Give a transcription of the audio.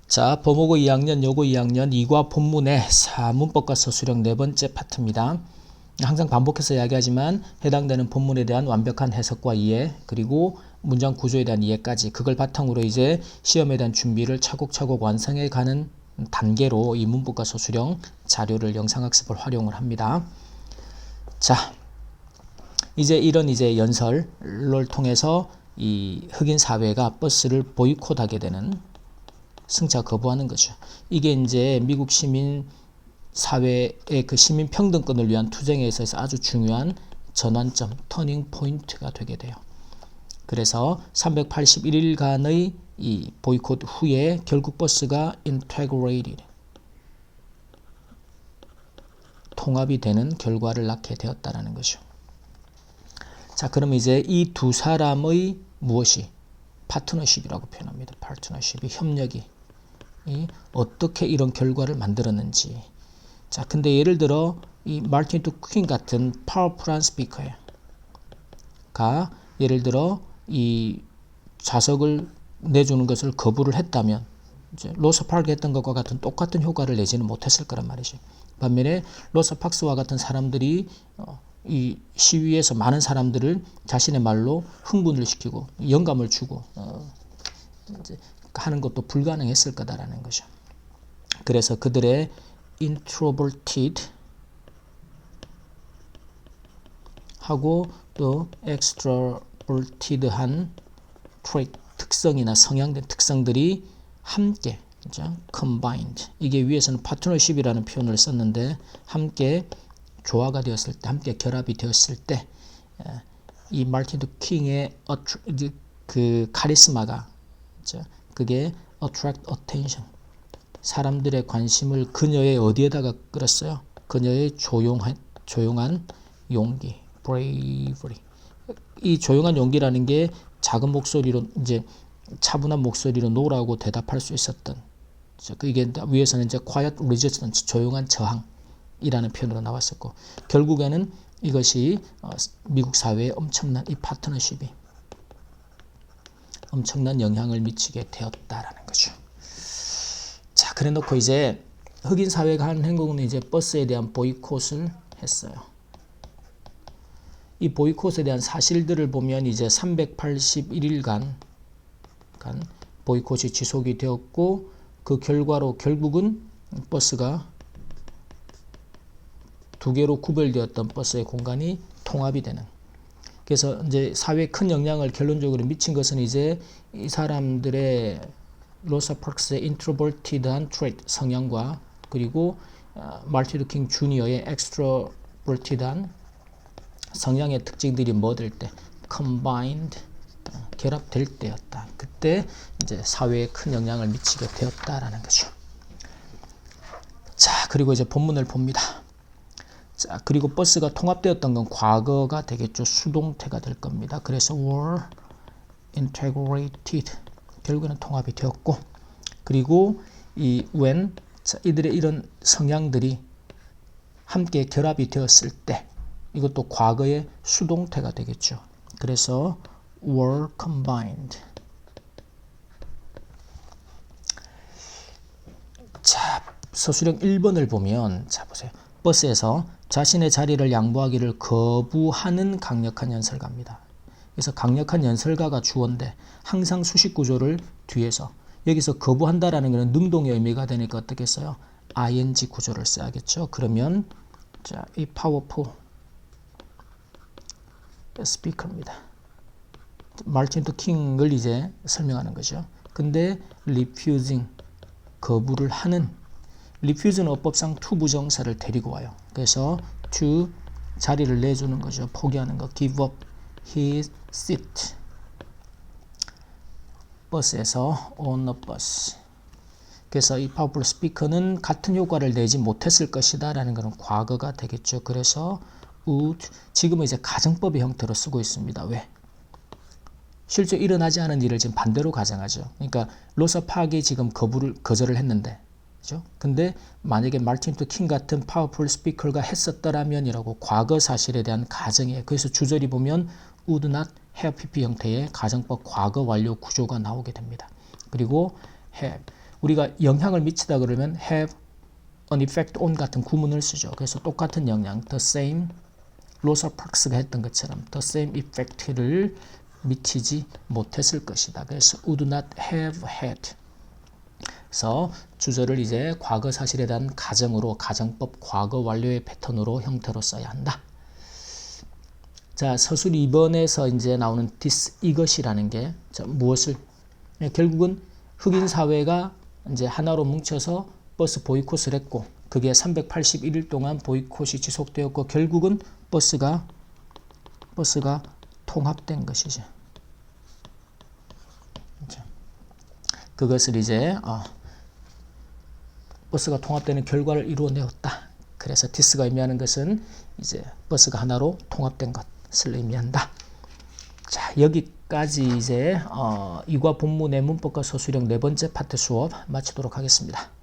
자, 범호고 2학년, 요고 2학년 2과 본문의 사문법과 서술형 네 번째 파트입니다. 항상 반복해서 이야기하지만 해당되는 본문에 대한 완벽한 해석과 이해, 그리고 문장 구조에 대한 이해까지 그걸 바탕으로 이제 시험에 대한 준비를 차곡차곡 완성해 가는 단계로 이 문법과 서술형 자료를 영상학습을 활용을 합니다. 자, 이제 이런 연설을 통해서 이 흑인 사회가 버스를 보이콧하게 되는, 승차 거부하는 거죠. 이게 이제 미국 시민 사회의 그 시민 평등권을 위한 투쟁에 있어서 아주 중요한 전환점, 터닝 포인트가 되게 돼요. 그래서 381일간의 이 보이콧 후에 결국 버스가 integrated, 통합이 되는 결과를 낳게 되었다라는 거죠. 자, 그럼 이제 이 두 사람의 무엇이 파트너십이라고 표현합니다. 파트너십이, 협력이 어떻게 이런 결과를 만들었는지. 자, 근데 예를 들어 이 마틴 루터 킹 같은 파워풀한 스피커가 예를 들어 이 좌석을 내주는 것을 거부를 했다면 이제 로사 파크가 했던 것과 같은 똑같은 효과를 내지는 못했을 거란 말이죠. 반면에 로사 파크스와 같은 사람들이 이 시위에서 많은 사람들을 자신의 말로 흥분을 시키고 영감을 주고 이제 하는 것도 불가능했을 거다라는 거죠. 그래서 그들의 introverted 하고 또 extroverted한 trait, 특성이나 성향된 특성들이 함께, 그죠? combined, 이게 위에서는 partnership이라는 표현을 썼는데 함께 조화가 되었을 때, 함께 결합이 되었을 때 이 마틴 루터 킹의 그 카리스마가, 그죠? 그게 attract attention, 사람들의 관심을 그녀의 어디에다가 끌었어요? 그녀의 조용한 용기, bravery. 이 조용한 용기라는 게 작은 목소리로 이제 차분한 목소리로 노라고 대답할 수 있었던, 이게 위에서는 이제 quiet resistance, 조용한 저항이라는 표현으로 나왔었고, 결국에는 이것이 미국 사회에 엄청난 이 파트너십이 엄청난 영향을 미치게 되었다라는 거죠. 자, 그래 놓고 이제 흑인 사회가 한 행동은 이제 버스에 대한 보이콧을 했어요. 이 보이콧에 대한 사실들을 보면 이제 381일간 보이콧이 지속이 되었고, 그 결과로 결국은 버스가 두 개로 구별되었던 버스의 공간이 통합이 되는. 그래서 이제 사회에 큰 영향을 결론적으로 미친 것은 이제 이 사람들의 로사 파크스의 인트로버티드한 트레이트, 성향과, 그리고 마틴 루터 킹 주니어의 엑스트로버티드한 성향의 특징들이 뭐될 때 combined, 결합될 때였다. 그때 이제 사회에 큰 영향을 미치게 되었다라는 거죠. 자, 그리고 이제 본문을 봅니다. 자, 그리고 버스가 통합되었던 건 과거가 되겠죠. 수동태가 될 겁니다. 그래서 were integrated, 결국에는 통합이 되었고, 그리고 이 when, 자, 이들의 이런 성향들이 함께 결합이 되었을 때, 이것도 과거의 수동태가 되겠죠. 그래서 were combined. 자, 서술형 1번을 보면, 자, 보세요. 버스에서 자신의 자리를 양보하기를 거부하는 강력한 연설가입니다. 그래서 강력한 연설가가 주어인데 항상 수식 구조를 뒤에서, 여기서 거부한다라는 것은 능동의 의미가 되니까 어떻게 써요? ing 구조를 써야겠죠. 그러면 자, 이 파워풀 스피커입니다. 마틴 루터 킹을 이제 설명하는 거죠. 근데 refusing, 거부를 하는, refuse는 어법상 to 부정사를 데리고 와요. 그래서 to, 자리를 내주는 거죠. 포기하는 거. give up his seat, 버스에서 on a bus. 그래서 이 powerful speaker는 같은 효과를 내지 못했을 것이다 라는 것은 과거가 되겠죠. 그래서 would, 지금은 이제 가정법의 형태로 쓰고 있습니다. 왜? 실제 일어나지 않은 일을 지금 반대로 가정하죠. 그러니까 로사 파크이 지금 거절을 했는데, 그죠? 근데 만약에 마틴 루터 킹 같은 파워풀 스피커가 했었더라면이라고 과거 사실에 대한 가정이에요. 그래서 주절이 보면 would not have pp 형태의 가정법 과거 완료 구조가 나오게 됩니다. 그리고 have, 우리가 영향을 미치다 그러면 have an effect on 같은 구문을 쓰죠. 그래서 똑같은 영향, the same, 로사 파크스가 했던 것처럼 the same effect를 미치지 못했을 것이다. 그래서 would not have had. 그래서 주절을 이제 과거 사실에 대한 가정으로, 가정법 과거 완료의 패턴으로 형태로 써야 한다. 자, 서술 2번에서 이제 나오는 this, 이것이라는 게 무엇을, 결국은 흑인 사회가 이제 하나로 뭉쳐서 버스 보이콧을 했고, 그게 381일 동안 보이콧이 지속되었고, 결국은 버스가 통합된 것이죠. 그것을 이제 버스가 통합되는 결과를 이루어내었다. 그래서 this가 의미하는 것은 이제 버스가 하나로 통합된 것을 의미한다. 자, 여기까지 이제 이과 본문의 문법과 서술형 네 번째 파트 수업 마치도록 하겠습니다.